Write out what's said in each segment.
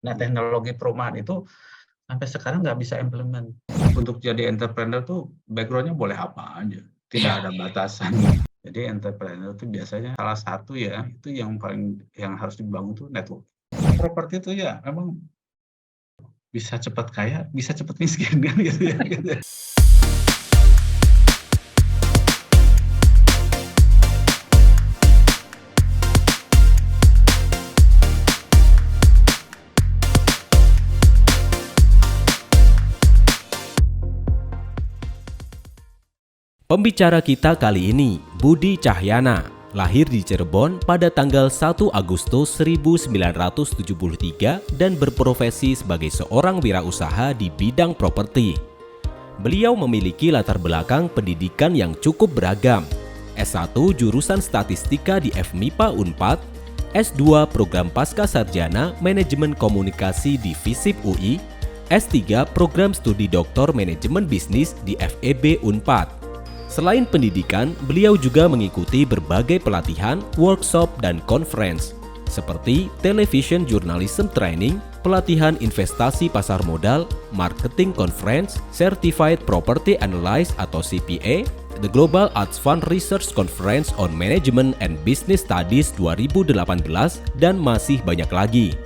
Nah, teknologi perumahan itu sampai sekarang nggak bisa implement. Untuk jadi entrepreneur tuh background-nya boleh apa aja, tidak ada batasan. Jadi entrepreneur itu biasanya salah satu ya, itu yang harus dibangun tuh network. Properti itu ya memang bisa cepat kaya, bisa cepat miskin kan gitu ya, gitu ya. Pembicara kita kali ini, Budi Cahyana, lahir di Cirebon pada tanggal 1 Agustus 1973 dan berprofesi sebagai seorang wirausaha di bidang properti. Beliau memiliki latar belakang pendidikan yang cukup beragam. S1 jurusan Statistika di FMIPA Unpad, S2 program Pascasarjana Manajemen Komunikasi di FISIP UI, S3 program studi Doktor Manajemen Bisnis di FEB Unpad. Selain pendidikan, beliau juga mengikuti berbagai pelatihan, workshop, dan conference, seperti Television Journalism Training, pelatihan investasi pasar modal, marketing conference, Certified Property Analyst atau CPA, The Global Arts Fund Research Conference on Management and Business Studies 2018, dan masih banyak lagi.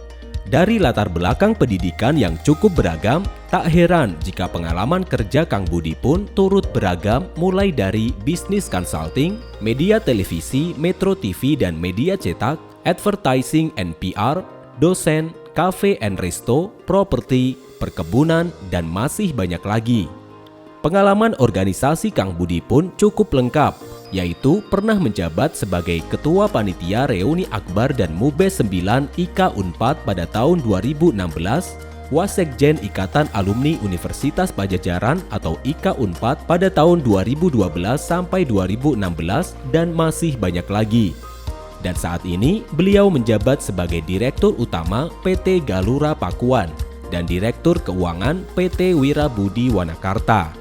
Dari latar belakang pendidikan yang cukup beragam, tak heran jika pengalaman kerja Kang Budi pun turut beragam mulai dari bisnis consulting, media televisi, Metro TV dan media cetak, advertising and PR, dosen, cafe and resto, properti, perkebunan, dan masih banyak lagi. Pengalaman organisasi Kang Budi pun cukup lengkap, yaitu pernah menjabat sebagai Ketua Panitia Reuni Akbar dan Mubes 9 IKA Unpad pada tahun 2016, Wasekjen Ikatan Alumni Universitas Pajajaran atau IKA Unpad pada tahun 2012 sampai 2016, dan masih banyak lagi. Dan saat ini beliau menjabat sebagai Direktur Utama PT Galura Pakuan dan Direktur Keuangan PT Wirabudi Wanakarta.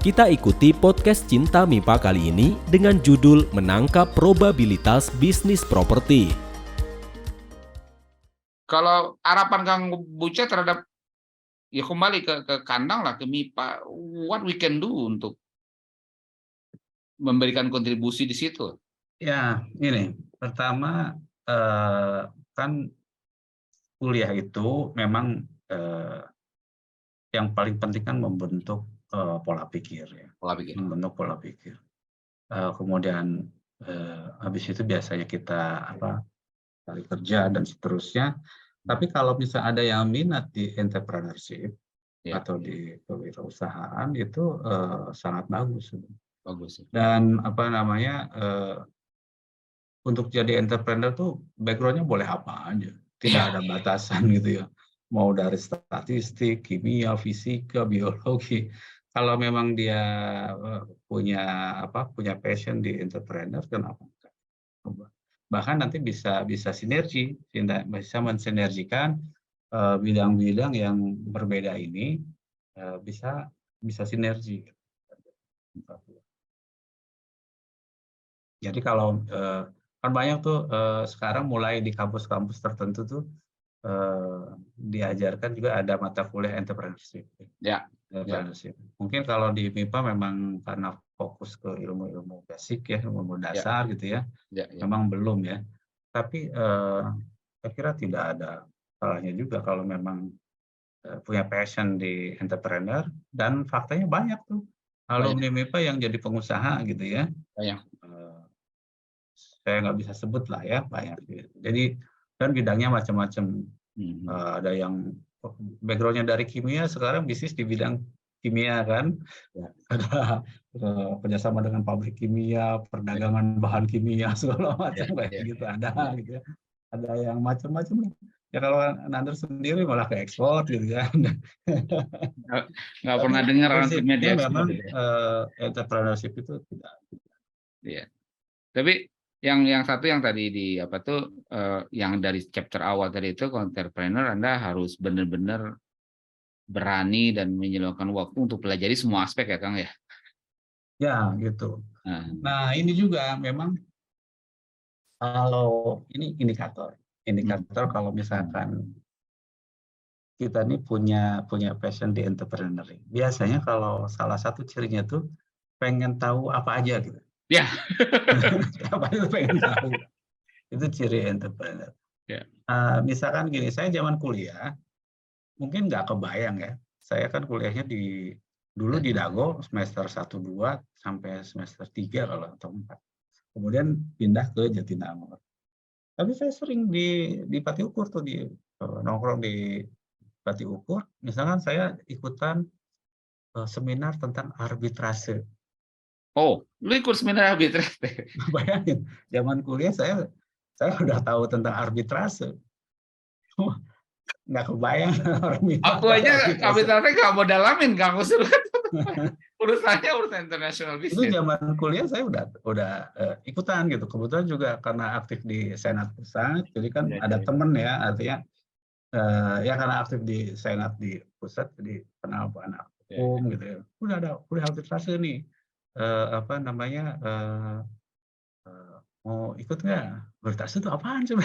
Kita ikuti podcast Cinta Mimpa kali ini dengan judul Menangkap Probabilitas Bisnis Properti. Kalau harapan Kang Buca terhadap, ya kembali ke kandang lah, ke MIPA, what we can do untuk memberikan kontribusi di situ? Ya, ini pertama kan kuliah itu memang yang paling penting kan membentuk pola pikir ya, Pola pikir. membentuk pola pikir. Kemudian habis itu biasanya kita cari kerja dan seterusnya. Tapi kalau misalnya ada yang minat di entrepreneurship Ya, atau di kewirausahaan itu sangat bagus. bagus. Dan untuk jadi entrepreneur tuh background-nya boleh apa aja, tidak ada batasan gitu ya. Mau dari statistik, kimia, fisika, biologi. Kalau memang dia punya passion di entrepreneur, kenapa enggak? Bahkan nanti bisa sinergi, bisa mensinergikan bidang-bidang yang berbeda ini, bisa sinergi. Jadi kalau kan banyak tuh sekarang mulai di kampus-kampus tertentu tuh diajarkan juga ada mata kuliah entrepreneurship. Ya. Entrepreneurship. Mungkin kalau di MIPA memang karena fokus ke ilmu-ilmu basic ya, ilmu dasar gitu ya, memang belum ya. Tapi saya kira tidak ada salahnya juga kalau memang punya passion di entrepreneur, dan faktanya banyak tuh alumni MIPA yang jadi pengusaha gitu ya. Banyak. Saya nggak bisa sebut lah ya, banyak. Jadi kan bidangnya macam-macam. Ada yang background-nya dari kimia, sekarang bisnis di bidang kimia kan. Ada kerjasama dengan pabrik kimia, perdagangan bahan kimia, segala macam kayak gitu. Ada gitu ya. Ada yang macam-macam. Ya kalau Nander sendiri malah ke ekspor gitu kan. Nggak pernah dengar orang kimia di ekspor. Memang entrepreneurship itu tidak. Iya. Tapi yang satu yang tadi yang dari chapter awal tadi itu, entrepreneur Anda harus benar-benar berani dan menyediakan waktu untuk pelajari semua aspek ya Kang ya. Ya gitu. Nah ini juga memang kalau ini indikator kalau misalkan kita nih punya passion di entrepreneuring. Biasanya kalau salah satu cirinya tuh pengen tahu apa aja gitu. Ya. Apa itu pengen tahu. Itu ciri entrepreneur. Ya. Misalkan gini, saya zaman kuliah mungkin nggak kebayang ya. Saya kan kuliahnya dulu di Dago semester 1, 2 sampai semester 3 kalau atau 4. Kemudian pindah ke Jatinangor. Tapi saya sering di Pati Ukur tuh nongkrong di Pati Ukur. Misalkan saya ikutan seminar tentang arbitrase. Oh, lu ikut seminar arbitrase? Bayangin, zaman kuliah saya udah tahu tentang arbitrase. Nggak kebayang orang minta Aku aja arbitrase nggak mau dalamin, Kang Usul. Urusannya urusan international Itu business. zaman kuliah saya udah ikutan gitu. Kebetulan juga karena aktif di Senat Pusat, jadi kan ada temen ya, artinya ya karena aktif di Senat di pusat, jadi kenal anak hukum gitu ya. Udah ada kuliah arbitrase nih, apa namanya, mau ikut nggak? Arbitrase itu apaan sih?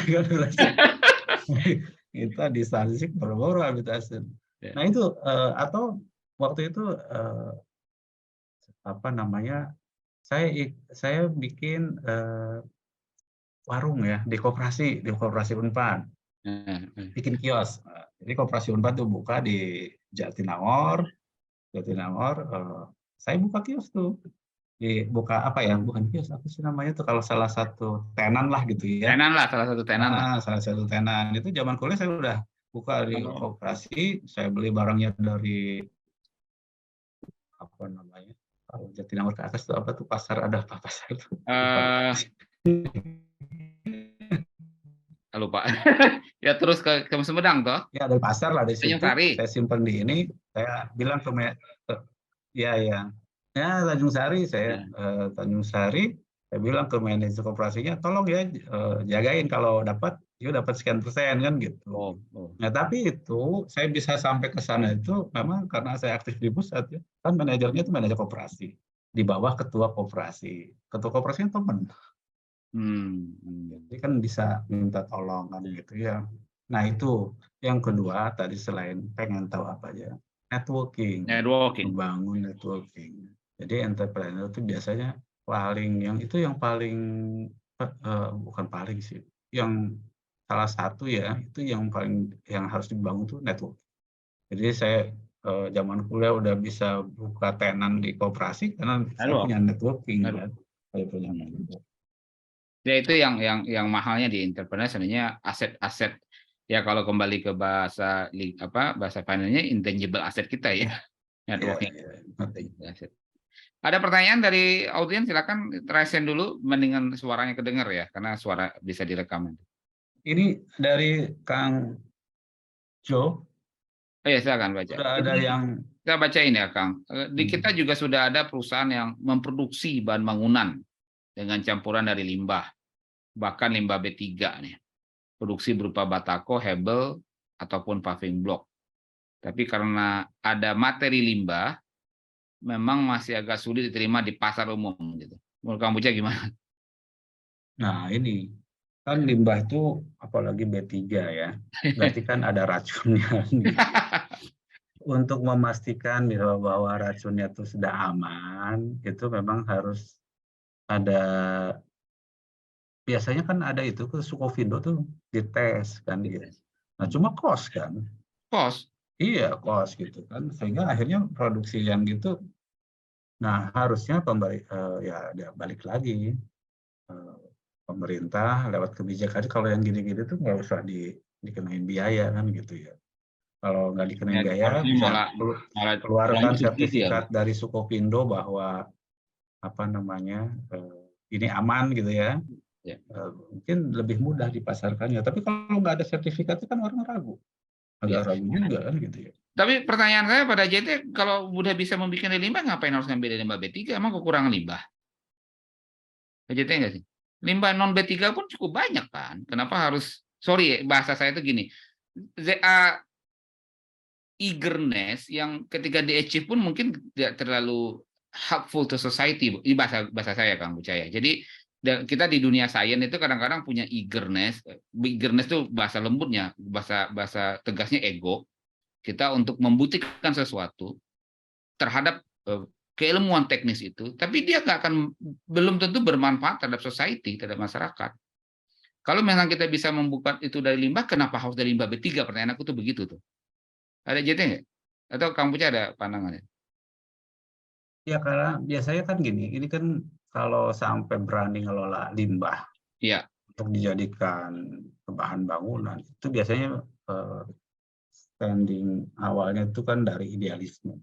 Kita di statistik boro-boro arbitrase. Nah itu atau waktu itu apa namanya, saya bikin warung ya di koperasi Unpad, bikin kios. Jadi koperasi Unpad tuh buka di Jatinangor, saya buka kios tuh. Buka apa ya, bukan kios, apa sih namanya tuh kalau salah satu tenan lah gitu ya. Tenan lah, salah satu tenan lah. Salah satu tenan. Itu zaman kuliah saya udah buka di koperasi, saya beli barangnya dari apa namanya, kalau Jatinangor ke atas tuh apa tuh pasar, ada apa pasar tuh? Lupa. Ya terus ke Sumedang toh? Ya dari pasar lah, di situ saya simpan di ini, saya bilang ke Tanjung Sari, Tanjung Sari, saya bilang ke manajer koperasinya, tolong ya jagain kalau dapat sekian persen kan gitu. Nah tapi itu saya bisa sampai ke sana itu memang karena saya aktif di pusat ya, kan manajernya itu manajer koperasi di bawah ketua koperasi. Ketua koperasinya teman. Jadi kan bisa minta tolong kan gitu ya. Nah itu yang kedua tadi, selain pengen tahu apa aja, networking. Membangun networking. Jadi entrepreneur itu biasanya bukan paling sih, yang salah satu ya, itu yang harus dibangun tuh network. Jadi saya zaman kuliah udah bisa buka tenan di koperasi karena saya punya networking. Saya punya networking. Ya itu yang mahalnya di entrepreneur sebenarnya aset-aset ya, kalau kembali ke bahasa finance-nya intangible asset kita ya. Networking. Aset. Ada pertanyaan dari audiens, silakan raisen dulu, mendingan suaranya kedengar ya, karena suara bisa direkam. Ini dari Kang Jo. Oh ya, silakan baca. Sudah ada yang kita bacain ya, Kang. Di kita juga sudah ada perusahaan yang memproduksi bahan bangunan dengan campuran dari limbah, bahkan limbah B3 nih. Produksi berupa batako, hebel, ataupun paving block. Tapi karena ada materi limbah, memang masih agak sulit diterima di pasar umum gitu. Menurut Kang Buca gimana? Nah ini kan limbah itu apalagi B3 ya, berarti kan ada racunnya. Untuk memastikan bahwa racunnya itu sudah aman, itu memang harus ada, biasanya kan ada itu ke Sukovindo tuh dites kan gitu. Nah cuma kos kan. Kos? Iya kos gitu kan, sehingga akhirnya produksi yang gitu. Nah harusnya balik lagi pemerintah lewat kebijakan, kalau yang gini-gini tuh nggak usah dikenain biaya kan gitu ya. Kalau nggak dikenain biaya, bisa keluarkan sertifikat dari Sukovindo bahwa apa namanya ini aman gitu ya. Mungkin lebih mudah dipasarkannya. Tapi kalau nggak ada sertifikat itu kan orang ragu, agak ragu juga kan gitu ya. Tapi pertanyaan saya pada JT, kalau udah bisa membuat limbah, ngapain harus ngambil limbah B3? Emang kekurangan limbah? JT nggak sih? Limbah non B3 pun cukup banyak kan? Kenapa harus, sorry bahasa saya itu gini, eagerness yang ketika di-achieve pun mungkin tidak terlalu helpful to society. Ini bahasa saya, Kang Bucaya. Jadi kita di dunia sains itu kadang-kadang punya eagerness. Eagerness itu bahasa lembutnya, bahasa tegasnya ego. kita untuk membuktikan sesuatu terhadap keilmuan teknis itu, tapi dia belum tentu bermanfaat terhadap society, terhadap masyarakat. Kalau memang kita bisa membuka itu dari limbah, kenapa harus dari limbah B3? Pertanyaan aku tuh begitu tuh. Ada JT nggak? Atau Kang Puca ada pandangannya? Ya karena biasanya kan gini, ini kan kalau sampai berani ngelola limbah Iya. untuk dijadikan bahan bangunan, itu biasanya standing awalnya itu kan dari idealisme.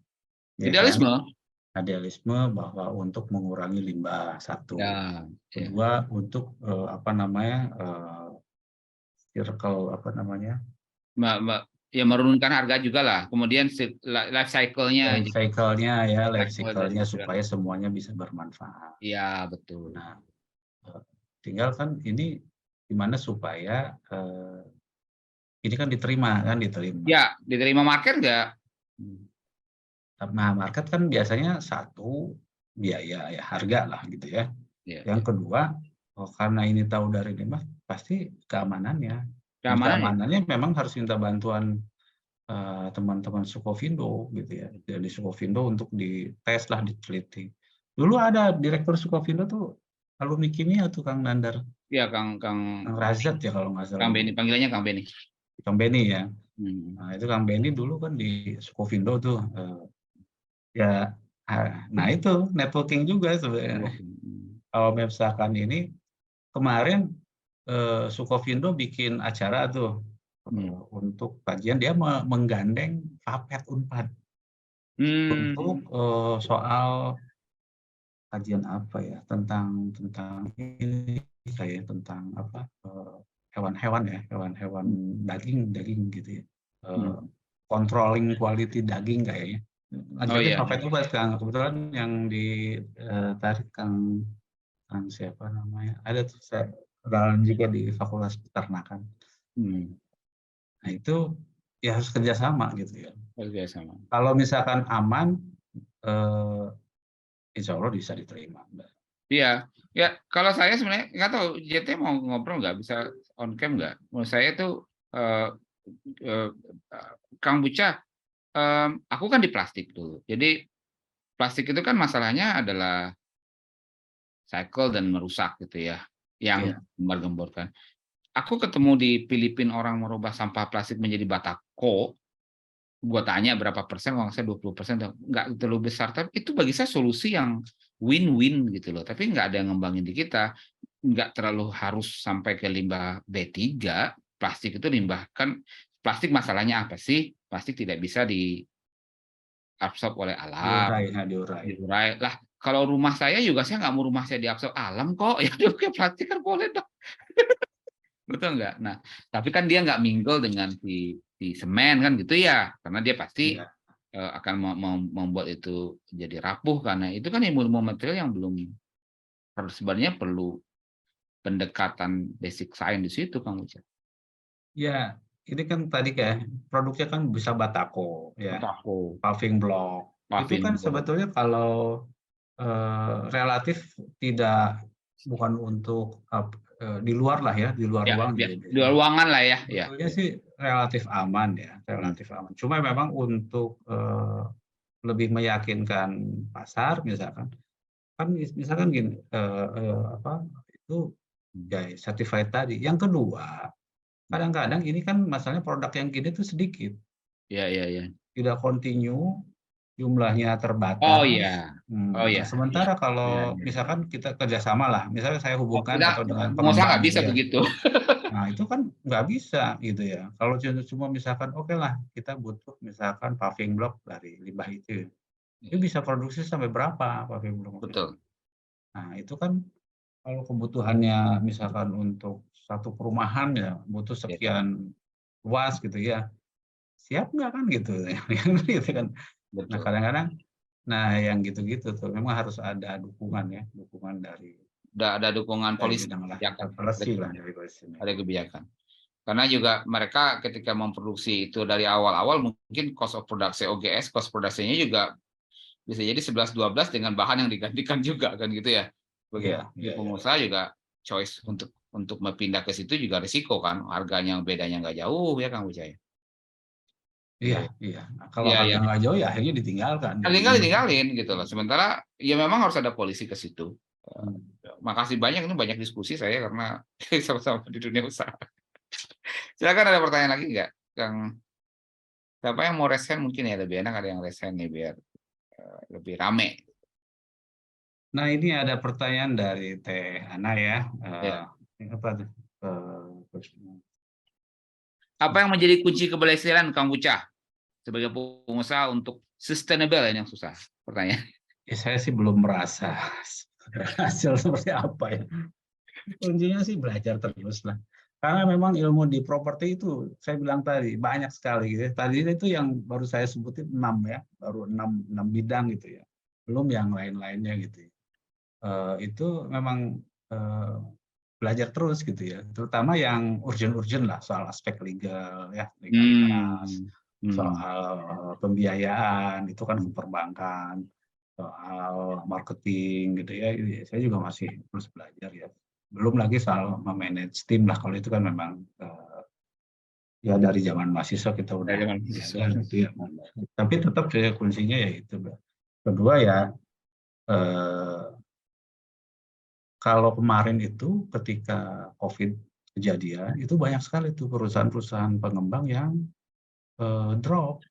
Ya Idealisme. kan? Idealisme bahwa untuk mengurangi limbah, satu. Ya. Kedua, untuk circle Ya menurunkan harga juga lah. Kemudian life cycle-nya. Life cycle-nya supaya semuanya bisa bermanfaat. Iya, betul. Nah, tinggal kan ini gimana supaya ini kan diterima. Ya, diterima market nggak? Nah, market kan biasanya satu biaya ya, harga lah gitu ya. Yang kedua, karena ini tahu dari limbah, pasti keamanannya. Keamanannya memang harus minta bantuan teman-teman Sukovindo gitu ya. Jadi Sukovindo untuk dites lah, diteliti. Dulu ada direktur Sukovindo tuh alumni kimia tuh, Kang Nandar. Iya, Kang Razat ya kalau nggak salah. Kang Beni, panggilannya Kang Beni. Kang Beni ya. Nah, itu Kang Beni dulu kan di Sukovindo tuh. Ya, nah itu networking juga sebenarnya. Kalau misalkan ini kemarin Sukovindo bikin acara tuh untuk kajian, dia menggandeng Fapet Unpad untuk soal kajian apa ya, tentang ini kayak tentang apa, hewan-hewan daging gitu ya, controlling quality daging kayaknya. Jadi Fapet Unpad, Kang, kebetulan yang ditarik Kang siapa namanya, ada tuh kenalan juga di Fakultas Peternakan. Nah itu ya harus kerjasama gitu ya. Kerjasama. Kalau misalkan aman, insya Allah bisa diterima. Iya, ya kalau saya sebenarnya nggak tahu JT mau ngobrol nggak, bisa on cam nggak? Menurut saya tuh Kang Buca, aku kan di plastik dulu. Jadi plastik itu kan masalahnya adalah cycle dan merusak gitu ya, yang gembar-gemborkan. Aku ketemu di Filipina orang merubah sampah plastik menjadi batako. Gue tanya berapa persen, kalau saya 20%, nggak terlalu besar, tapi itu bagi saya solusi yang win-win gitu loh. Tapi nggak ada yang ngembangin di kita, nggak terlalu harus sampai ke limbah B3. Plastik itu limbah, kan plastik masalahnya apa sih? Plastik tidak bisa diabsorb oleh alam, diurai lah. Kalau rumah saya juga, saya nggak mau rumah saya diabsorb alam kok, ya udah pakai plastik kan boleh dong. Betul nggak? Nah, tapi kan dia nggak mingle dengan si semen kan gitu ya, karena dia pasti akan membuat itu jadi rapuh, karena itu kan ilmu material yang belum, sebenarnya perlu pendekatan basic science di situ, Kang Uca. Ya, ini kan tadi kayak produknya kan bisa batako, ya, paving block. Itu kan sebetulnya kalau relatif bukan untuk di luar lah ya, di luar ruang. Di luar ruangan lah ya. Sebetulnya sih relatif aman ya, relatif aman. Cuma memang untuk lebih meyakinkan pasar, misalkan gini, itu ya certified tadi. Yang kedua, kadang-kadang ini kan masalahnya produk yang gini tuh sedikit. Iya. Tidak continue, jumlahnya terbatas. Oh iya. Sementara kalau misalkan kita kerjasama lah, misalnya saya hubungkan atau dengan pengusaha nggak bisa begitu. Nah itu kan nggak bisa gitu ya. Kalau cuma misalkan oke lah, kita butuh misalkan paving block dari limbah itu bisa produksi sampai berapa paving block? Betul. Nah itu kan kalau kebutuhannya misalkan untuk satu perumahan ya butuh sekian luas gitu ya, siap nggak kan gitu kan. Nah kadang-kadang yang gitu-gitu tuh memang harus ada dukungan dari ada dukungan polisi, ada kebijakan. Karena juga mereka ketika memproduksi itu dari awal-awal, mungkin cost of production OGS, cost produksinya juga bisa jadi 11-12 dengan bahan yang digantikan juga kan gitu ya. Begitu. Pengusaha juga choice untuk berpindah ke situ juga risiko kan, harganya bedanya nggak jauh ya Kang Wijaya. Iya, iya. Kalau Ya, harga yang nggak jauh ya akhirnya ditinggalkan. tinggalin gitu loh. Sementara ya memang harus ada polisi ke situ. Hmm. Makasih banyak, ini banyak diskusi saya karena sama-sama di dunia usaha. Silakan, ada pertanyaan lagi nggak, Kang? Siapa yang mau resen mungkin ya lebih enak ada yang resen nih biar lebih rame. Nah, ini ada pertanyaan dari Teh Ana ya. Ya. Apa tuh? Apa yang menjadi kunci keberhasilan Kang Ucah sebagai pengusaha untuk sustainable, ini yang susah pertanyaan. Ya, saya sih belum merasa hasil seperti apa ya. Kuncinya sih belajar terus lah. Karena memang ilmu di properti itu, saya bilang tadi, banyak sekali. Gitu. Tadi itu yang baru saya sebutin 6 ya, baru 6 bidang gitu ya. Belum yang lain-lainnya gitu ya. Itu memang belajar terus gitu ya. Terutama yang urgent-urgent lah, soal aspek legal, ya, legalitas, soal pembiayaan, itu kan perbankan, soal marketing gitu ya. Saya juga masih terus belajar ya. Belum lagi soal memanage tim lah, kalau itu kan memang ya dari zaman mahasiswa kita udah belajar gitu ya. Tapi tetap kuncinya ya itu. Kedua ya kalau kemarin itu ketika COVID kejadian itu banyak sekali tuh perusahaan-perusahaan pengembang yang drop,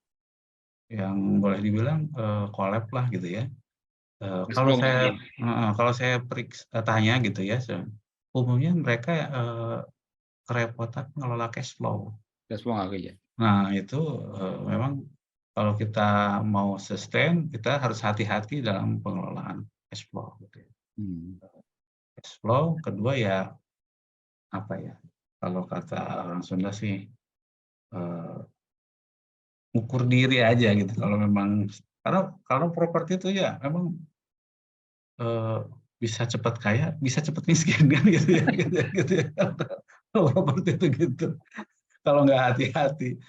yang boleh dibilang collab lah gitu ya. Kalau saya tanya gitu ya, umumnya mereka kerepotan mengelola cash flow. Nah itu memang kalau kita mau sustain, kita harus hati-hati dalam pengelolaan cash flow. Gitu ya. Cash flow, kedua ya apa ya? Kalau kata orang Sunda sih ukur diri aja gitu. Kalau memang kalau properti itu ya memang bisa cepat kaya, bisa cepat miskin kan gitu ya, gitu ya. Kalau properti itu gitu. Kalau nggak hati-hati,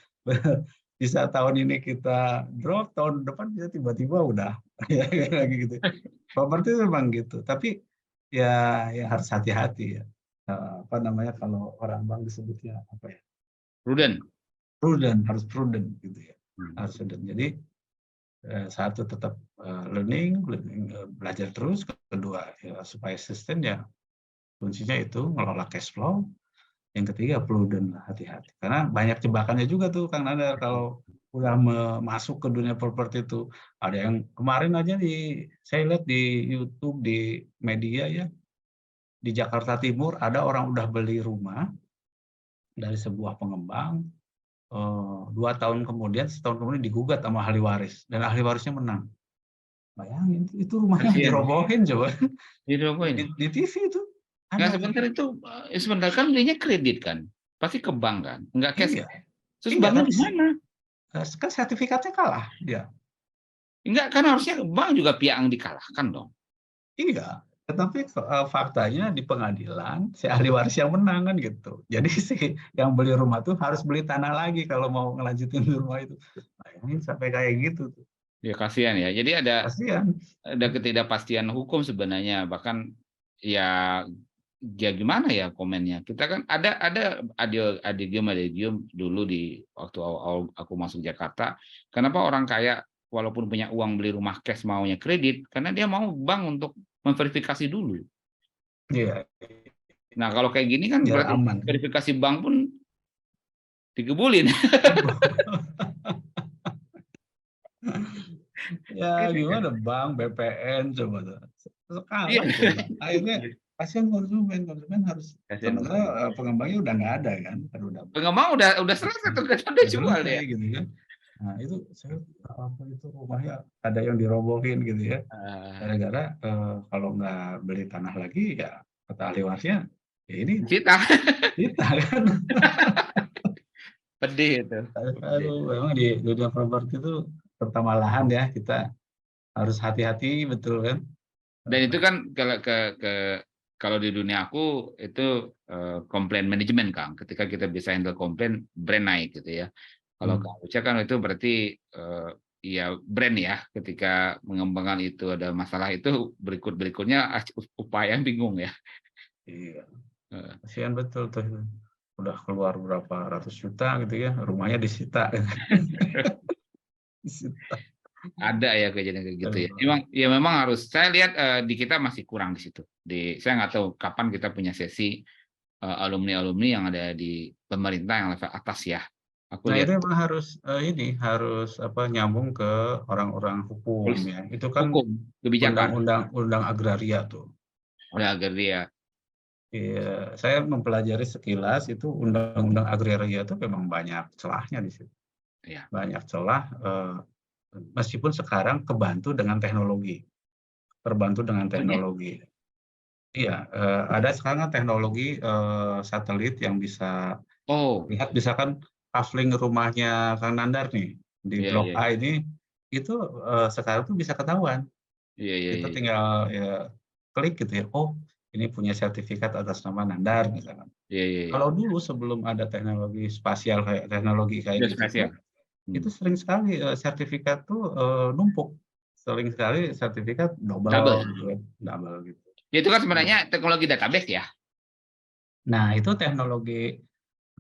bisa tahun ini kita drop, tahun depan bisa tiba-tiba udah ya lagi gitu. Properti itu memang gitu. Tapi ya harus hati-hati ya. Apa namanya kalau orang bank disebutnya apa ya? Harus prudent gitu ya. Harus prudent. Jadi satu tetap learning, belajar terus. Kedua ya, supaya sustain ya kuncinya itu ngelola cash flow. Yang ketiga prudent, hati-hati. Karena banyak jebakannya juga tuh Kang Nandar kalau udah masuk ke dunia properti itu. Ada yang kemarin aja saya lihat di YouTube, di media ya, di Jakarta Timur ada orang udah beli rumah dari sebuah pengembang, 2 tahun kemudian, setahun kemudian digugat sama ahli waris, dan ahli warisnya menang. Bayangin, itu rumahnya dirobohin coba. Di TV itu. Nggak, sebentar kan belinya kredit kan, pasti ke bank kan, nggak cash. Iya. Terus banknya di mana? Kan sertifikatnya kalah dia. Enggak, kan harusnya bank juga pihak yang dikalahkan dong. Iya, tetapi faktanya di pengadilan si ahli waris yang menang kan gitu. Jadi si yang beli rumah tuh harus beli tanah lagi kalau mau ngelanjutin rumah itu. Bayangin sampai kayak gitu tuh. Ya kasihan ya. Jadi ada Kasihan. ketidakpastian hukum sebenarnya, bahkan ya gimana ya komennya. Kita kan ada adigium dulu di waktu awal aku masuk Jakarta. Kenapa orang kaya walaupun punya uang beli rumah cash maunya kredit? Karena dia mau bank untuk memverifikasi dulu. Iya. Nah kalau kayak gini kan berarti aman. verifikasi bank pun digebulin. Ya gimana bank, BPN coba sekali. Akhirnya kasihan konsumen harus, sementara pengembangnya udah nggak ada kan. Pengembang udah selesai tuh, udah jual dia. Gitu kan. Nah itu rumahnya ada yang dirobohin gitu ya. Gara-gara kalau nggak beli tanah lagi ya kata ahli warisnya ya ini kita kan. Pedih itu. Memang di dunia properti itu terutama lahan ya kita harus hati-hati betul kan. Dan itu kan kalau di dunia aku itu komplain manajemen Kang. Ketika kita bisa handle komplain, brand naik gitu ya. Kalau Kang Uca kan itu berarti ya brand ya. Ketika mengembangkan itu ada masalah itu berikutnya upaya bingung ya. Iya. Kasihan betul tuh udah keluar berapa ratus juta gitu ya, rumahnya disita. Disita. Ada ya kejadian kayak gitu ya. Memang harus, saya lihat di kita masih kurang di situ. Saya nggak tahu kapan kita punya sesi alumni-alumni yang ada di pemerintah yang level atas ya. Aku Nah, lihat itu memang harus nyambung ke orang-orang hukum polisi, ya. Itu kan hukum, kebijakan, undang agraria tuh. udah agraria. Iya, saya mempelajari sekilas itu undang-undang agraria itu memang banyak celahnya di situ. Ya. Banyak celah, meskipun sekarang kebantu dengan teknologi. Terbantu dengan teknologi. Iya, ada sekarang teknologi satelit yang bisa lihat, misalkan kafling rumahnya Kang Nandar nih di Blok A ini, itu sekarang tuh bisa ketahuan. Kita tinggal ya klik gitu ya, oh ini punya sertifikat atas nama Nandar misalkan. Kalau dulu sebelum ada teknologi spasial teknologi kayak gitu tuh, itu sering sekali sertifikat tuh numpuk. Sering sekali sertifikat double gitu. Itu kan sebenarnya teknologi database ya. Nah, itu teknologi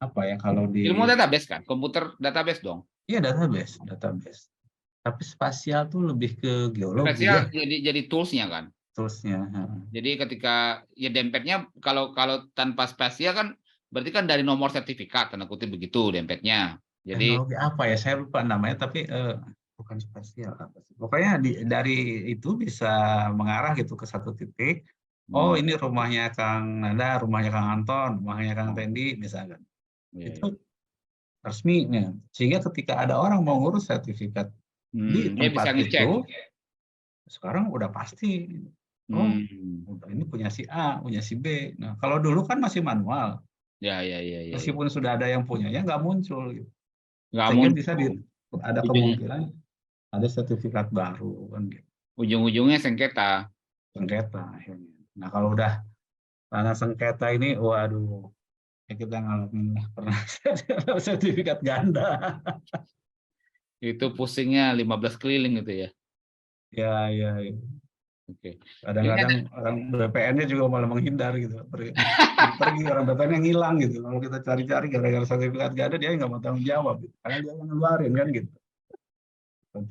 apa ya kalau di ilmu database kan, komputer database dong. Iya, database. Tapi spasial tuh lebih ke geologi Spasial ya. jadi toolsnya kan. Toolsnya. Jadi ketika ya dempetnya kalau tanpa spasial kan berarti kan dari nomor sertifikat, tanda kutip begitu dempetnya. Jadi Teknologi apa ya? Saya lupa namanya, tapi bukan spasial apa sih. Pokoknya dari itu bisa mengarah gitu ke satu titik. Oh, ini rumahnya Kang Nanda, rumahnya Kang Anton, rumahnya Kang Tendi misalkan. Itu resminya. Sehingga ketika ada orang mau ngurus sertifikat di dia bisa tempat ngecek. itu, sekarang udah pasti. Oh, ini punya si A, punya si B. Nah, kalau dulu kan masih manual. Ya. Meskipun sudah ada yang punyanya, nggak muncul. Gitu. Nggak Sehingga muncul. bisa ada kemungkinan ada sertifikat baru kan gitu. Ujung-ujungnya sengketa. Akhirnya. Nah, kalau udah tanah sengketa ini, waduh, ya kita ngalamin pernah sertifikat ganda. Itu pusingnya 15 keliling gitu ya. Ya. Oke. Kadang-kadang orang BPN-nya juga malah menghindar gitu. Pergi orang BPN-nya ngilang gitu. Kalau kita cari-cari gara-gara sertifikat gak ada, dia nggak mau tanggung jawab. Gitu. Karena dia yang ngeluarin kan gitu.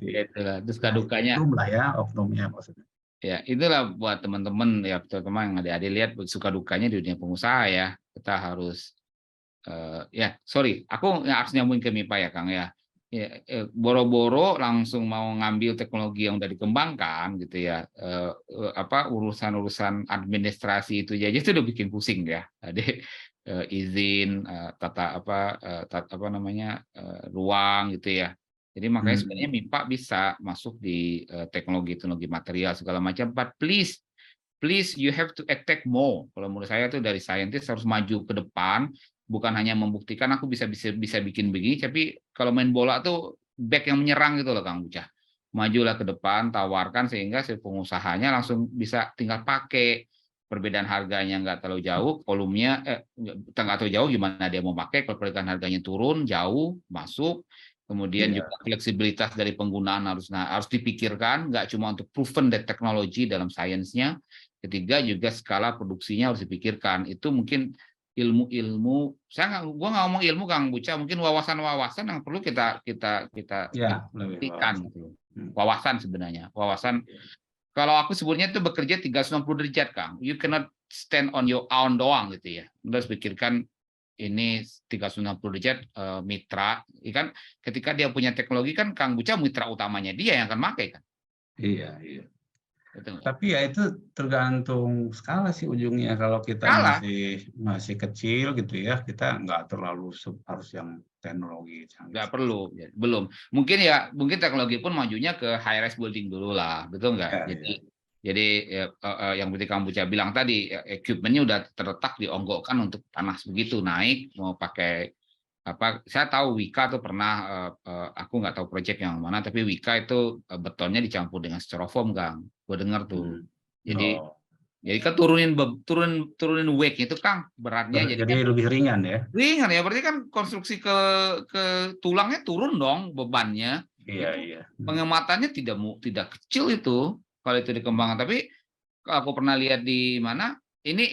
Itulah. Terus kadukanya. Oknum lah ya, oknumnya maksudnya. Ya, itulah buat teman-teman ya, teman-teman yang adik-adik lihat suka dukanya di dunia pengusaha ya. Kita harus aku harus nyambung ke MIPA ya Kang ya. Boro-boro langsung mau ngambil teknologi yang udah dikembangkan gitu ya, urusan-urusan administrasi itu aja itu udah bikin pusing ya. Jadi izin ruang gitu ya. Jadi makanya sebenarnya MIPA bisa masuk di teknologi material segala macam, but please you have to attack more. Kalau menurut saya tuh dari saintis harus maju ke depan, bukan hanya membuktikan aku bisa bikin begini, tapi kalau main bola tuh back yang menyerang gitu loh Kang Bucah. Majulah ke depan, tawarkan sehingga si pengusahanya langsung bisa tinggal pakai. Perbedaan harganya nggak terlalu jauh, volumenya nggak terlalu jauh, gimana dia mau pakai, kalau perbedaan harganya turun jauh masuk. Kemudian juga fleksibilitas dari penggunaan harus dipikirkan, nggak cuma untuk proven that technology dalam sainsnya. Ketiga juga skala produksinya harus dipikirkan. Itu mungkin ilmu-ilmu, gua nggak ngomong ilmu Kang Buca, mungkin wawasan-wawasan yang perlu kita berikan gitu. Wawasan sebenarnya, kalau aku sebutnya itu bekerja 360 derajat Kang. You cannot stand on your own doang gitu ya. Anda harus pikirkan ini 360 derajat mitra, kan ketika dia punya teknologi kan Kang Buca mitra utamanya dia yang akan pakai kan. Iya. Tapi ya itu tergantung skala sih ujungnya. Kalau kita masih kecil gitu ya, kita nggak terlalu harus yang teknologi canggih. Nggak perlu, belum. Mungkin teknologi pun majunya ke high rise building dulu lah, betul nggak? Jadi yang seperti Kang Buca bilang tadi, equipment-nya udah terletak dionggokkan untuk tanah begitu naik mau pakai apa? Saya tahu Wika tuh pernah, aku nggak tahu proyek yang mana, tapi Wika itu betonnya dicampur dengan styrofoam, Kang. Gue dengar tuh. Jadi kan turunin weight itu Kang, beratnya jadi kan lebih ringan ya. Ringan ya, berarti kan konstruksi ke tulangnya turun dong bebannya. Iya. Pengematannya tidak kecil itu kalau itu dikembangkan. Tapi aku pernah lihat di mana ini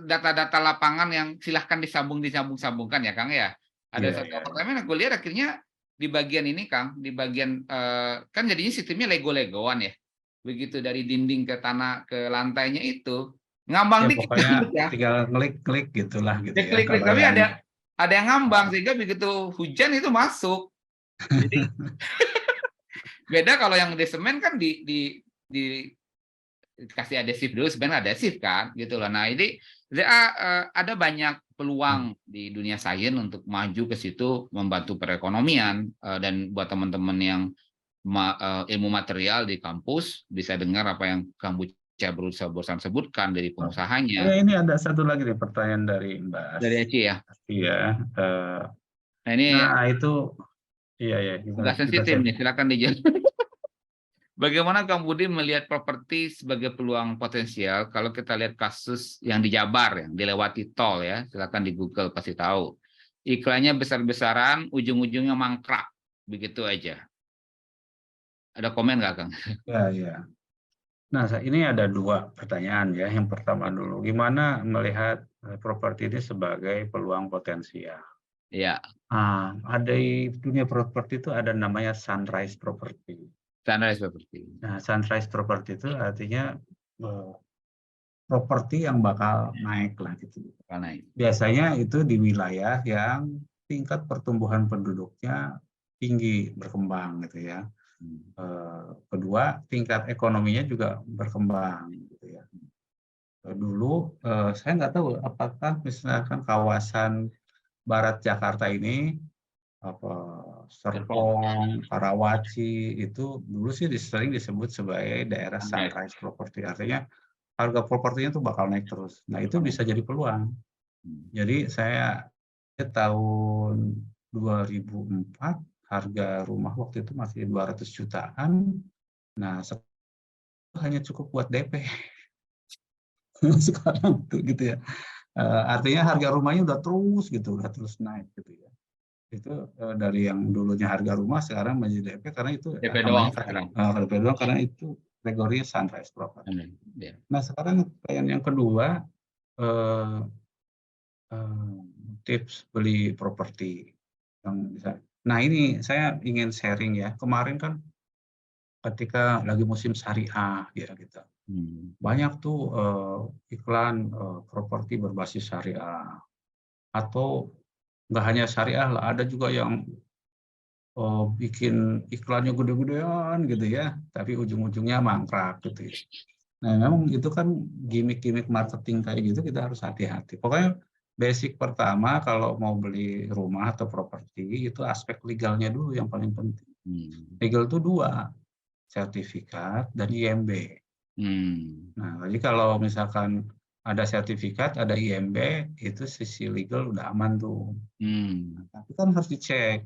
data-data lapangan yang silahkan disambungkan ya Kang ya. Ada Iya, satu iya. apartemen yang gue lihat akhirnya di bagian ini Kang, di bagian kan jadinya sistemnya Lego-legoan ya. Begitu dari dinding ke tanah ke lantainya itu Ya ngambang dikit pokoknya ya. tinggal klik-klik gitulah gitu Ya ya. klik-klik Kalau tapi yang ada yang ngambang sehingga begitu hujan itu masuk. Jadi beda kalau yang di semen kan di kasih adhesif dulu sebenarnya adhesif kan gitu loh. Nah ini ada banyak peluang di dunia sains untuk maju ke situ membantu perekonomian dan buat teman-teman yang ilmu material di kampus bisa dengar apa yang Kang Buca berusaha sebutkan dari pengusahanya ini ada satu lagi nih pertanyaan dari Mbak dari Eci ya. Iya. Nah ini Nah itu iya ya agak kita sensitif cek. nih, silakan dijawab. Bagaimana Kang Budi melihat properti sebagai peluang potensial kalau kita lihat kasus yang di Jabar yang dilewati tol ya, silakan di Google pasti tahu. Iklannya besar-besaran, ujung-ujungnya mangkrak, begitu aja. Ada komen nggak Kang? Ya, ya. Nah, ini ada dua pertanyaan ya. Yang pertama dulu, gimana melihat properti ini sebagai peluang potensial? Ya, Ada di dunia properti itu ada namanya sunrise property. sunrise property. Nah, sunrise property itu artinya properti yang bakal naik lah gitu. Naik. Biasanya itu di wilayah yang tingkat pertumbuhan penduduknya tinggi, berkembang gitu ya. Kedua, tingkat ekonominya juga berkembang gitu ya. Dulu saya nggak tahu apakah misalkan kawasan barat Jakarta ini Serpong, Karawaci itu dulu sih sering disebut sebagai daerah sunrise property. Artinya harga propertinya tuh bakal naik terus. Nah, itu bisa jadi peluang. Jadi saya tahun 2004 harga rumah waktu itu masih 200 jutaan. Nah, hanya cukup buat DP. Sekarang tuh gitu ya. Artinya harga rumahnya udah terus naik gitu ya. Itu dari yang dulunya harga rumah sekarang menjadi DP karena itu DP namanya doang sekarang. DP doang karena itu kategorinya sunrise property. Nah, sekarang yang kedua tips beli properti yang bisa. Nah, ini saya ingin sharing ya. Kemarin kan ketika lagi musim syariah ya gitu. Banyak tuh iklan properti berbasis syariah. Atau nggak hanya syariah lah, ada juga yang bikin iklannya gede-gedean gitu ya, tapi ujung-ujungnya mangkrak gitu ya. Nah, memang itu kan gimmick-gimmick marketing kayak gitu kita harus hati-hati. Pokoknya basic pertama kalau mau beli rumah atau properti itu aspek legalnya dulu yang paling penting. Legal itu dua, sertifikat dan IMB. Nah, jadi kalau misalkan ada sertifikat, ada IMB, itu sisi legal udah aman tuh. Nah, tapi kan harus dicek.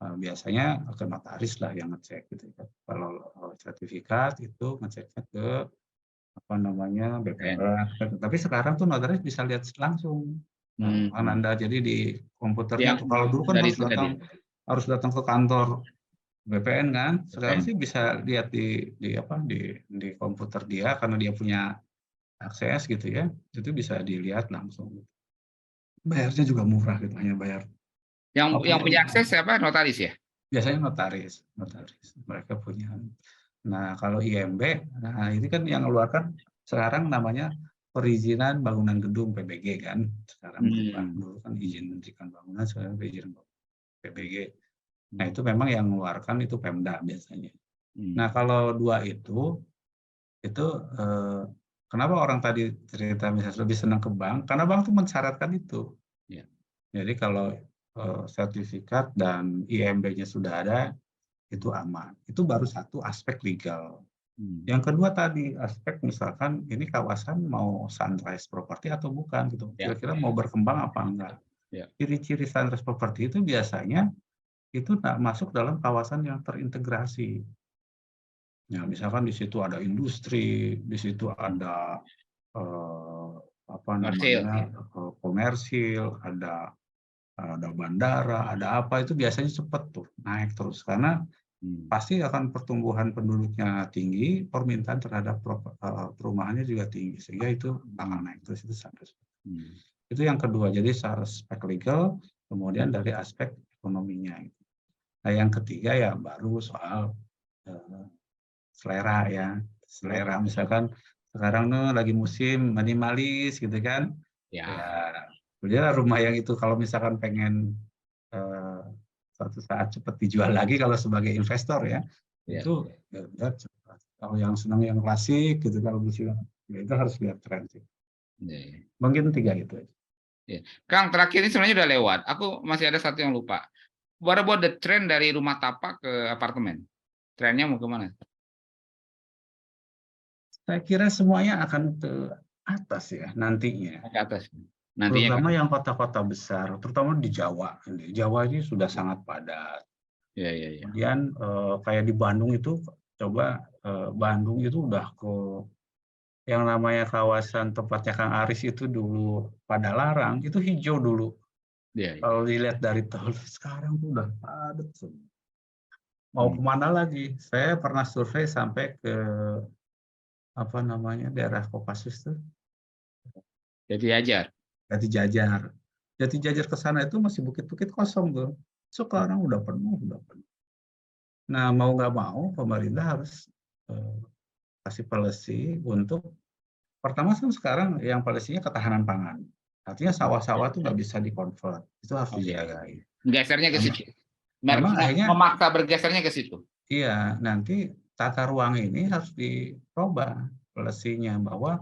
Biasanya ke notaris lah yang ngecek gitu ya. Kalau sertifikat itu ngeceknya ke BPN. Tapi sekarang tuh notaris bisa lihat langsung. Anda jadi di komputernya. Kalau dulu kan harus datang ke kantor BPN kan. Sekarang sih bisa lihat di komputer dia karena dia punya akses gitu ya. Itu bisa dilihat langsung. Bayarnya juga murah gitu, hanya bayar. Yang punya akses siapa? Notaris ya? Biasanya notaris. Mereka punya. Nah, kalau IMB, nah ini kan yang mengeluarkan sekarang namanya perizinan bangunan gedung PBG kan. Sekarang berubah. Dulu kan izin mendirikan bangunan, sekarang perizinan PBG. Nah, itu memang yang mengeluarkan itu Pemda biasanya. Nah, kalau dua itu kenapa orang tadi cerita misalnya lebih senang ke bank? Karena bank itu mensyaratkan itu. Jadi kalau sertifikat dan IMB-nya sudah ada, itu aman. Itu baru satu aspek legal. Yang kedua tadi aspek misalkan ini kawasan mau sunrise property atau bukan gitu. Kira-kira mau berkembang apa enggak. Ciri-ciri sunrise property itu biasanya itu masuk dalam kawasan yang terintegrasi. Ya, misalkan di situ ada industri, di situ ada komersil, ada bandara, ada apa itu biasanya cepat tuh naik terus karena pasti akan pertumbuhan penduduknya tinggi, permintaan terhadap perumahannya juga tinggi, sehingga itu bakal naik terus itu satu. Itu yang kedua, jadi secara aspek legal, kemudian dari aspek ekonominya. Nah yang ketiga ya baru soal selera ya, selera misalkan sekarang lagi musim minimalis gitu kan, ya rumah yang itu kalau misalkan pengen suatu saat cepat dijual lagi kalau sebagai investor ya, itu ya, cepat. Kalau yang senang yang klasik gitu, kalau bisa ya itu harus lihat tren sih. Mungkin 3 itu aja. Kang, terakhir ini sebenarnya udah lewat. Aku masih ada satu yang lupa. What about the trend dari rumah tapak ke apartemen? Trennya mau kemana? Saya kira semuanya akan ke atas ya nantinya. Ke atas. Nantinya terutama yang kota-kota besar, terutama di Jawa. Di Jawa ini sudah sangat padat. Kemudian kayak di Bandung itu, coba Bandung itu udah ke yang namanya kawasan tempatnya Kang Aris itu dulu Padalarang, itu hijau dulu. Kalau dilihat dari tol, sekarang tuh udah padat semua. Mau kemana lagi? Saya pernah survei sampai ke apa namanya daerah Kopassus tuh. Jati Jajar ke sana itu masih bukit-bukit kosong tuh. Sekarang udah penuh, Nah mau nggak mau pemerintah harus kasih policy untuk pertama kan sekarang yang polisinya ketahanan pangan. Artinya sawah-sawah tuh nggak bisa dikonvert, itu harus dijagain. Gesernya ke situ. Memang akhirnya memaksa bergesernya ke situ. Iya, nanti tata ruang ini harus dirubah polisinya bahwa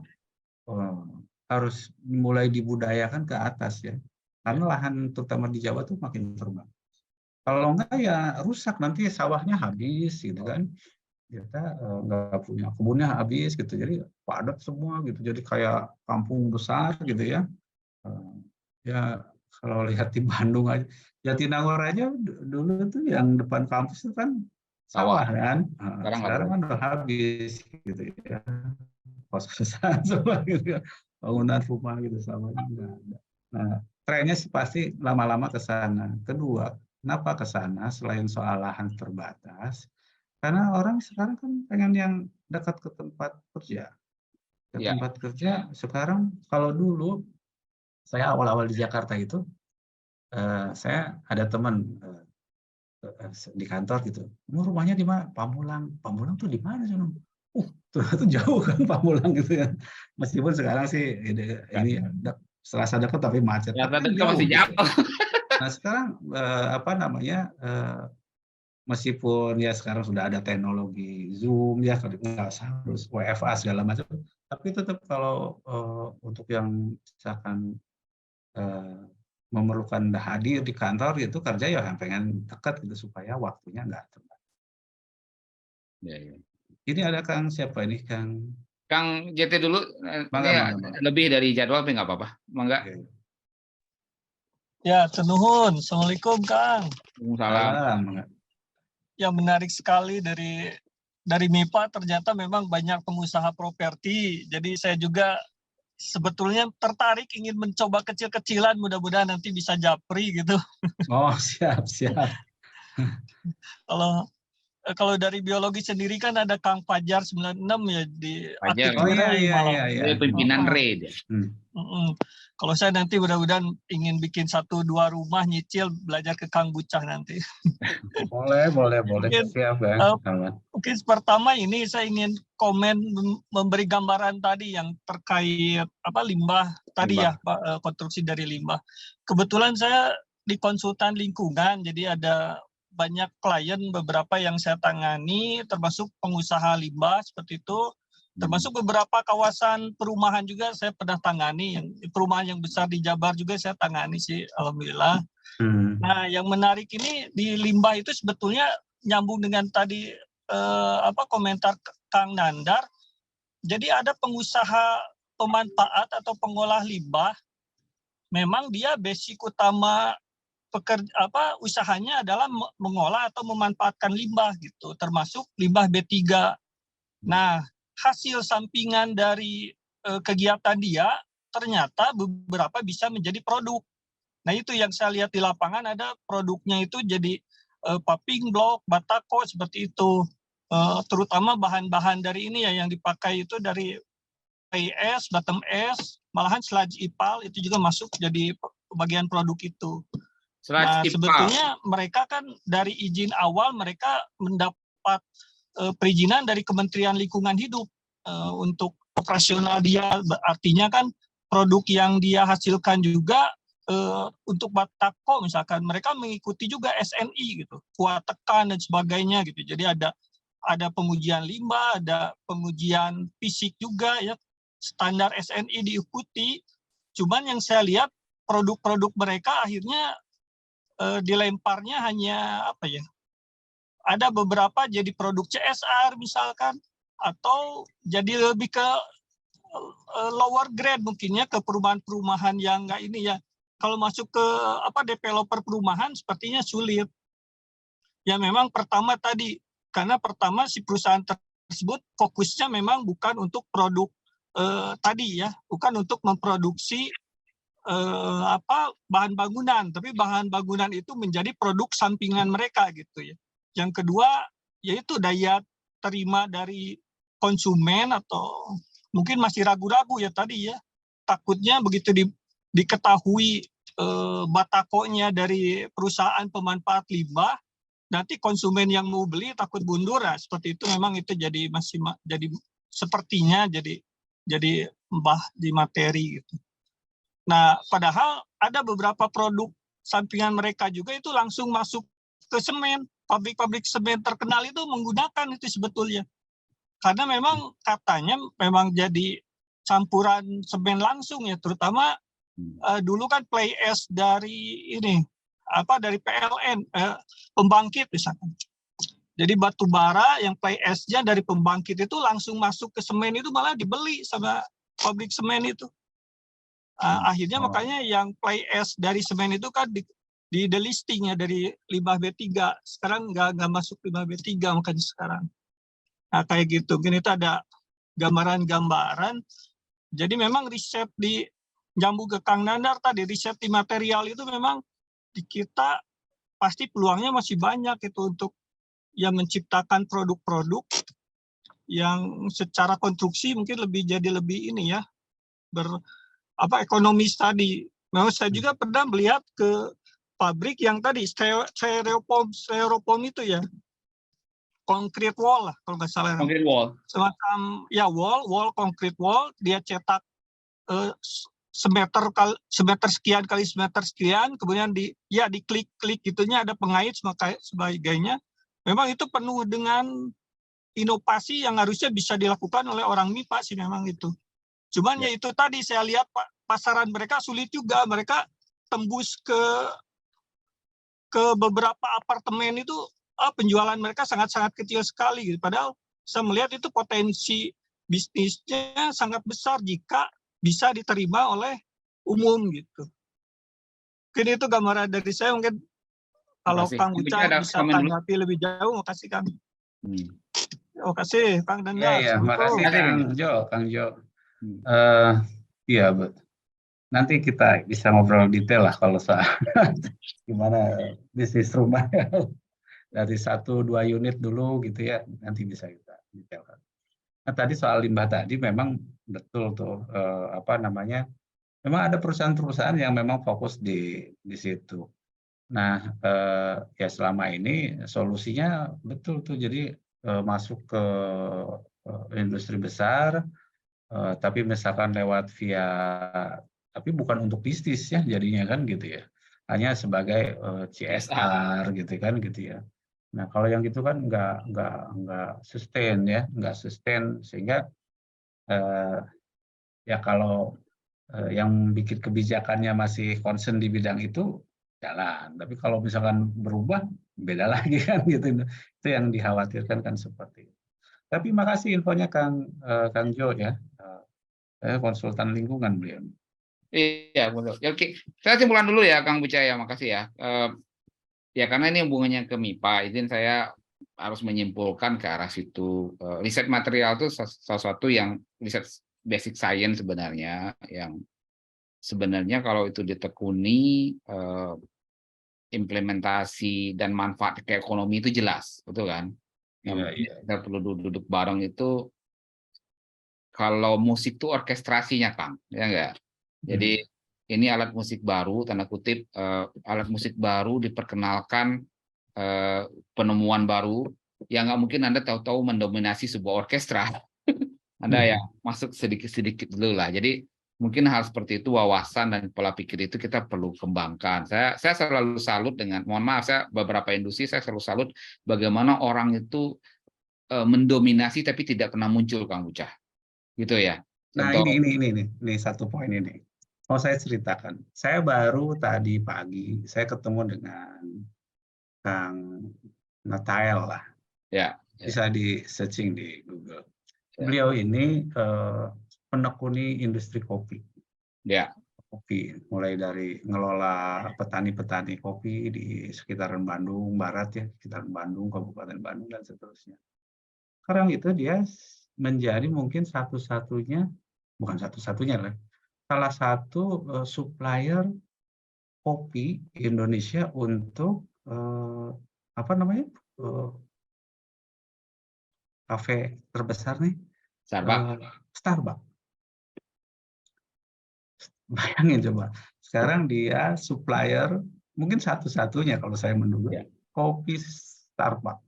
harus mulai dibudayakan ke atas ya. Karena lahan terutama di Jawa tuh makin terbatas. Kalau enggak ya rusak, nanti sawahnya habis gitu kan. Kita nggak punya kebunnya habis gitu, jadi padat semua gitu, jadi kayak kampung besar gitu ya. Ya kalau lihat di Bandung aja, Jatinangor aja dulu tuh yang depan kampus itu kan sawah kan, sekarang kan udah habis gitu ya, kos-kosan semua gitu ya, bangunan rumah gitu sawahnya nggak ada. Nah trennya sih pasti lama-lama ke sana. Kedua, kenapa ke sana selain soal lahan terbatas? Karena orang sekarang kan pengen yang dekat ke tempat kerja. Ke tempat kerja sekarang, kalau dulu saya awal-awal di Jakarta itu, saya ada teman di kantor gitu. Rumahnya di mana? Pamulang. Pamulang tuh di mana sih? Ternyata jauh kan Pamulang gitu ya. Meskipun sekarang sih ini serasa dekat tapi macet. Tapi masih jauh. Nah sekarang apa namanya? Meskipun ya sekarang sudah ada teknologi Zoom ya, nggak harus WFA segala macam, tapi tetap kalau untuk yang misalkan memerlukan hadir di kantor itu kerja ya pengen dekat gitu supaya waktunya nggak terbatas. Ini ada Kang siapa ini Kang? Kang JT dulu, mangga. Lebih dari jadwal tapi nggak apa-apa, mangga. Ya, Nuhun. Assalamualaikum Kang. Waalaikumsalam. Ya menarik sekali dari MIPA, ternyata memang banyak pengusaha properti. Jadi saya juga sebetulnya tertarik ingin mencoba kecil-kecilan, mudah-mudahan nanti bisa japri gitu. Oh siap. Kalau dari biologi sendiri kan ada Kang Fajar 96 ya di Fajar. Iya. Pimpinan RAID. Kalau saya nanti mudah-mudahan ingin bikin 1-2 rumah nyicil belajar ke Kang Bucah nanti. Boleh. Siap Bang. Mungkin pertama ini saya ingin komen memberi gambaran tadi yang terkait limbah tadi ya, Pak, konstruksi dari limbah. Kebetulan saya di konsultan lingkungan, jadi ada banyak klien beberapa yang saya tangani, termasuk pengusaha limbah seperti itu, termasuk beberapa kawasan perumahan juga saya pernah tangani, yang perumahan yang besar di Jabar juga saya tangani sih, alhamdulillah. Nah, yang menarik ini di limbah itu sebetulnya nyambung dengan tadi komentar Kang Nandar. Jadi ada pengusaha pemanfaat atau pengolah limbah, memang dia basic utama usahanya adalah mengolah atau memanfaatkan limbah gitu, termasuk limbah B3. Nah, hasil sampingan dari kegiatan dia ternyata beberapa bisa menjadi produk. Nah, itu yang saya lihat di lapangan, ada produknya itu jadi paving block, batako seperti itu. Terutama bahan-bahan dari ini ya yang dipakai itu dari PIS, bottom S, malahan sludge ipal itu juga masuk jadi bagian produk itu. Nah, sebetulnya mereka kan dari izin awal mereka mendapat perizinan dari Kementerian Lingkungan Hidup untuk operasional dia, artinya kan produk yang dia hasilkan juga untuk batako misalkan mereka mengikuti juga SNI gitu, kuat tekan dan sebagainya gitu. Jadi ada pengujian limbah, ada pengujian fisik juga ya, standar SNI diikuti. Cuman yang saya lihat produk-produk mereka akhirnya dilemparnya hanya apa ya? Ada beberapa jadi produk CSR misalkan, atau jadi lebih ke lower grade mungkinnya ke perumahan-perumahan yang enggak ini ya. Kalau masuk ke developer perumahan sepertinya sulit. Ya memang pertama tadi, karena pertama si perusahaan tersebut fokusnya memang bukan untuk produk tadi ya, bukan untuk memproduksi bahan bangunan, tapi bahan bangunan itu menjadi produk sampingan mereka gitu ya. Yang kedua yaitu daya terima dari konsumen, atau mungkin masih ragu-ragu ya tadi ya, takutnya begitu diketahui batakonya dari perusahaan pemanfaat limbah, nanti konsumen yang mau beli takut mundur ya, seperti itu. Memang itu jadi sepertinya jadi mbah di materi gitu. Nah, padahal ada beberapa produk sampingan mereka juga itu langsung masuk ke semen. Pabrik-pabrik semen terkenal itu menggunakan itu sebetulnya. Karena memang katanya memang jadi campuran semen langsung ya, terutama dulu kan play ash dari ini, dari PLN, pembangkit misalkan. Jadi batu bara yang play ash-nya dari pembangkit itu langsung masuk ke semen itu malah dibeli sama pabrik semen itu. Akhirnya makanya yang play ash dari semen itu kan di delisting ya dari limbah B3. Sekarang nggak masuk limbah B3 makanya sekarang. Nah kayak gitu. Mungkin itu ada gambaran-gambaran. Jadi memang riset di nyambung ke Kang Nandar tadi, riset di material itu memang di kita pasti peluangnya masih banyak itu untuk yang menciptakan produk-produk yang secara konstruksi mungkin jadi lebih ini ya, ekonomis tadi. Nah, saya juga pernah melihat ke pabrik yang tadi styrofoam itu ya, concrete wall lah kalau nggak salah. Concrete wall. Semacam ya wall concrete wall, dia cetak semeter sekian kali semeter sekian, kemudian diklik-klik gitunya, ada pengait sebagainya. Memang itu penuh dengan inovasi yang harusnya bisa dilakukan oleh orang MIPA sih memang itu. Cuman ya itu tadi saya lihat pasaran mereka sulit juga, mereka tembus ke beberapa apartemen itu penjualan mereka sangat-sangat kecil sekali gitu. Padahal saya melihat itu potensi bisnisnya sangat besar jika bisa diterima oleh umum gitu. Mungkin itu gambaran dari saya, mungkin kalau Kang Uca bisa tanggapi lebih jauh, makasih Kang. Terima kasih Kang Nandar. Iya, makasih Kang Jo. Iya, nanti kita bisa ngobrol detail lah kalau soal gimana bisnis rumah dari 1-2 unit dulu gitu ya, nanti bisa kita detailkan. Nah, tadi soal limbah tadi memang betul tuh, memang ada perusahaan-perusahaan yang memang fokus di situ. Nah, ya selama ini solusinya betul tuh, jadi masuk ke industri besar, tapi misalkan lewat tapi bukan untuk bisnis ya jadinya kan gitu ya, hanya sebagai CSR gitu kan gitu ya. Nah kalau yang gitu kan nggak sustain ya, nggak sustain, sehingga ya kalau yang bikin kebijakannya masih concern di bidang itu jalan, tapi kalau misalkan berubah beda lagi kan gitu, itu yang dikhawatirkan kan seperti itu. Tapi makasih infonya Kang Jo ya, konsultan lingkungan beliau. Iya betul. Ya, oke, saya simpulkan dulu ya Kang Bucaya, makasih ya. Ya karena ini hubungannya ke MIPA, izin saya harus menyimpulkan ke arah situ. Riset material itu salah satu yang riset basic science sebenarnya, yang sebenarnya kalau itu ditekuni implementasi dan manfaat ke ekonomi itu jelas, betul kan? Kita perlu duduk bareng itu. Kalau musik itu orkestrasinya, Kang, ya enggak? Jadi ini alat musik baru, tanda kutip, alat musik baru diperkenalkan, penemuan baru yang nggak mungkin Anda tahu-tahu mendominasi sebuah orkestra. Anda ya masuk sedikit-sedikit dulu lah. Jadi mungkin hal seperti itu, wawasan dan pola pikir itu kita perlu kembangkan. Saya selalu salut dengan, mohon maaf, saya beberapa industri saya selalu salut bagaimana orang itu mendominasi tapi tidak pernah muncul, Kang Ucah. Gitu ya. Nah, Contoh, ini satu poin ini. Mau saya ceritakan. Saya baru tadi pagi saya ketemu dengan Kang Natael lah. ya. Bisa di searching di Google. Beliau ini menekuni industri kopi. Ya. Kopi, mulai dari ngelola petani-petani kopi di sekitaran Bandung Barat ya, sekitaran Bandung, Kabupaten Bandung dan seterusnya. Sekarang itu dia menjadi mungkin satu-satunya, bukan satu-satunya lah, salah satu supplier kopi Indonesia untuk apa namanya, kafe terbesar nih, Starbucks. Bayangin coba, sekarang dia supplier mungkin satu-satunya kalau saya menduga kopi Starbucks.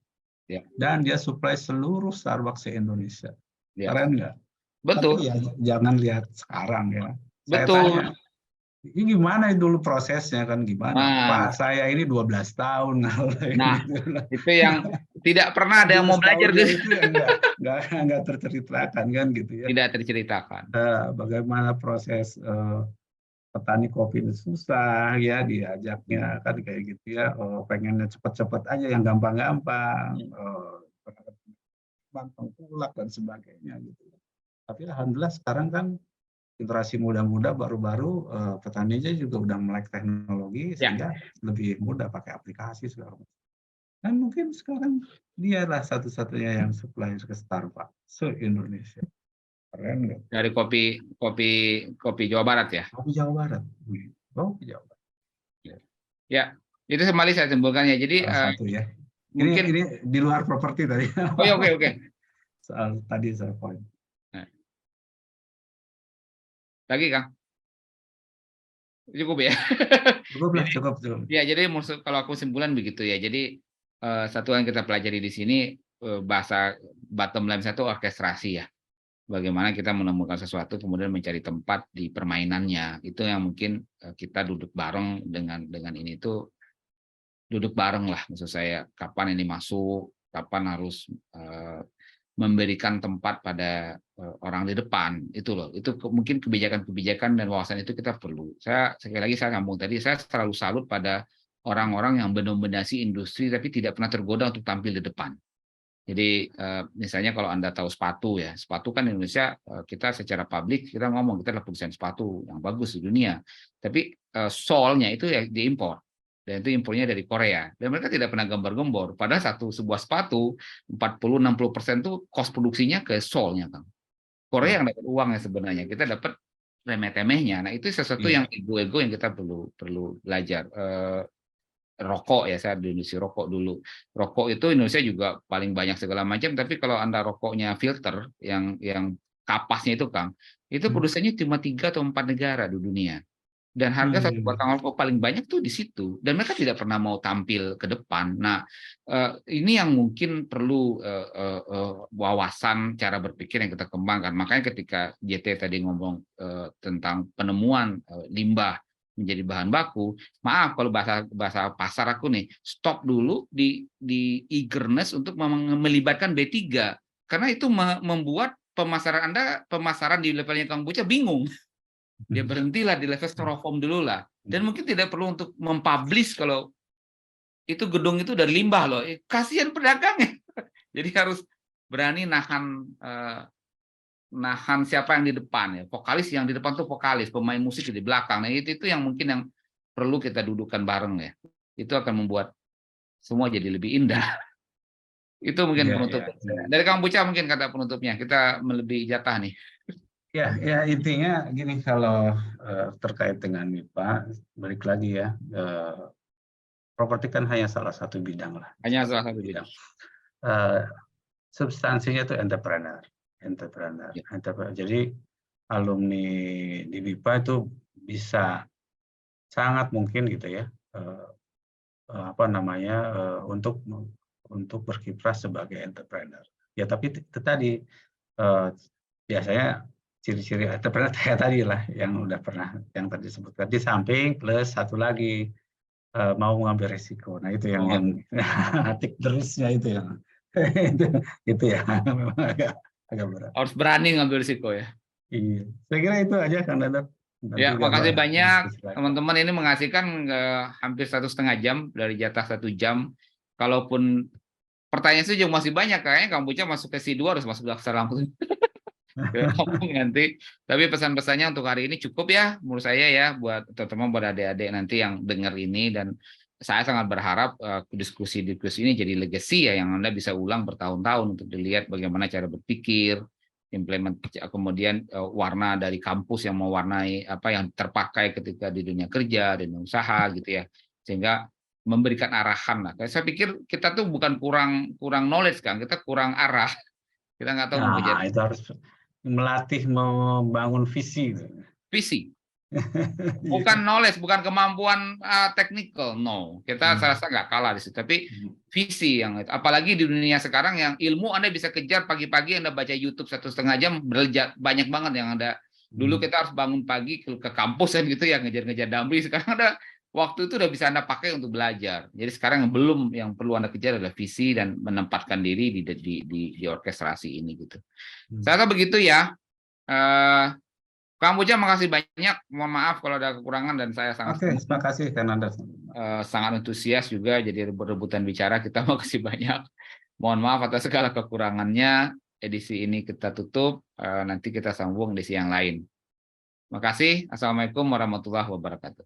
Dan dia supply seluruh Starbucks se-Indonesia. Keren nggak? Betul. Tapi ya jangan lihat sekarang ya. Saya Betul. tanya, ini gimana dulu prosesnya kan gimana? Pak, saya ini 12 tahun. Nah, itu yang tidak pernah ada yang mau belajar. Itu yang nggak terceritakan kan gitu ya. Tidak terceritakan. Bagaimana proses petani kopi itu susah ya, diajaknya kan kayak gitu ya, pengennya cepet-cepet aja yang gampang-gampang, tengkulak dan sebagainya gitu. Tapi alhamdulillah sekarang kan generasi muda-muda baru-baru petaninya juga udah melek teknologi sehingga lebih mudah pakai aplikasi segala macam. Dan mungkin sekarang dialah satu-satunya yang supply ke Starbucks se-Indonesia. Keren nggak? Dari kopi Jawa Barat ya? Kopi Jawa Barat. Kopi Jawa Barat. Ya, itu kembali saya simpulkan ya. Jadi satu ya. Mungkin ini di luar properti tadi. Oh ya, oke. Soal tadi saya poin. Lagi, Kang? Cukup ya? Cukup. Ya, jadi maksud kalau aku simpulan begitu ya. Jadi satu yang kita pelajari di sini, bahasa bottom line satu orkestrasi ya. Bagaimana kita menemukan sesuatu kemudian mencari tempat di permainannya, itu yang mungkin kita duduk bareng dengan ini tuh duduk bareng lah, maksud saya kapan ini masuk, kapan harus memberikan tempat pada orang di depan, itu loh, itu mungkin kebijakan-kebijakan dan wawasan itu kita perlu. Sekali lagi saya ngomong tadi, saya selalu salut pada orang-orang yang mendominasi industri tapi tidak pernah tergoda untuk tampil di depan. Jadi misalnya kalau Anda tahu sepatu ya, sepatu kan Indonesia kita secara publik kita ngomong kita adalah produsen sepatu yang bagus di dunia. Tapi solnya itu ya diimpor. Dan itu impornya dari Korea. Dan mereka tidak pernah gembar-gembor. Padahal sebuah sepatu 40-60% itu cost produksinya ke solnya, Kang. Korea yang dapat uangnya sebenarnya. Kita dapat remeh-temehnya. Nah, itu sesuatu yang ego-ego yang kita perlu belajar. Rokok ya, saya di industri rokok dulu. Rokok itu Indonesia juga paling banyak segala macam, tapi kalau Anda rokoknya filter yang kapasnya itu, Kang, itu produsennya cuma 3 atau 4 negara di dunia. Dan harga satu batang rokok paling banyak tuh di situ, dan mereka tidak pernah mau tampil ke depan. Nah, ini yang mungkin perlu wawasan cara berpikir yang kita kembangkan. Makanya ketika JT tadi ngomong tentang penemuan limbah menjadi bahan baku, maaf kalau bahasa pasar aku nih, stop dulu di eagerness untuk melibatkan B3, karena itu membuat pemasaran di levelnya Kang Buca bingung. Dia berhentilah di level styrofoam dulu lah, dan mungkin tidak perlu untuk mempublish kalau itu gedung itu dari limbah loh, kasihan pedagangnya. Jadi harus berani nahan siapa yang di depan ya, vokalis yang di depan tuh vokalis, pemain musik di belakang. Nah itu yang mungkin yang perlu kita dudukkan bareng ya. Itu akan membuat semua jadi lebih indah. Itu mungkin penutup. Dari Kang Buca mungkin kata penutupnya, kita melebihi jatah nih. Ya intinya gini, kalau terkait dengan MIPA, balik lagi ya, properti kan hanya salah satu bidang lah. Hanya salah satu bidang. Substansinya itu entrepreneur. Ya. Jadi alumni di BIPA itu bisa sangat mungkin gitu ya, untuk berkiprah sebagai entrepreneur. Ya tapi itu tadi biasanya ciri-ciri entrepreneur kayak tadi lah yang udah pernah yang tadi disebutkan. Di samping plus satu lagi mau mengambil resiko. Nah itu yang tik terusnya itu yang itu ya memang agak berat. Harus berani ngambil risiko ya. Iya, saya kira itu aja Kang Dadang. Ya, makasih banyak teman-teman, ini mengasihkan hampir 1,5 jam dari jatah 1 jam. Kalaupun pertanyaan itu juga masih banyak, kayaknya Kang Buca masuk ke C2 harus masuk daftar langsung. Nanti. Tapi pesan-pesannya untuk hari ini cukup ya menurut saya ya, buat teman-teman, buat adik-adik nanti yang dengar ini, dan saya sangat berharap diskusi ini jadi legacy ya, yang Anda bisa ulang bertahun-tahun untuk dilihat bagaimana cara berpikir, kemudian warna dari kampus yang mewarnai apa yang terpakai ketika di dunia kerja dan usaha gitu ya, sehingga memberikan arahan lah. Saya pikir kita tuh bukan kurang knowledge kan, kita kurang arah, kita nggak tahu mau Nah, itu harus melatih membangun visi. Bukan knowledge, bukan kemampuan technical, no. Kita rasa nggak kalah di situ, tapi visi yang itu. Apalagi di dunia sekarang yang ilmu Anda bisa kejar pagi-pagi, Anda baca YouTube 1,5 jam, banyak banget yang Anda. Dulu kita harus bangun pagi ke kampus kan gitu ya, ngejar-ngejar damri. Sekarang ada waktu itu udah bisa Anda pakai untuk belajar. Jadi sekarang yang perlu Anda kejar adalah visi dan menempatkan diri di orkestrasi ini gitu. Saya rasa begitu ya. Kang Buca, makasih banyak. Mohon maaf kalau ada kekurangan, dan saya sangat terima kasih Kang Anda. Sangat antusias juga, jadi rebutan bicara kita. Makasih banyak. Mohon maaf atas segala kekurangannya. Edisi ini kita tutup. Nanti kita sambung edisi yang lain. Makasih. Assalamualaikum warahmatullahi wabarakatuh.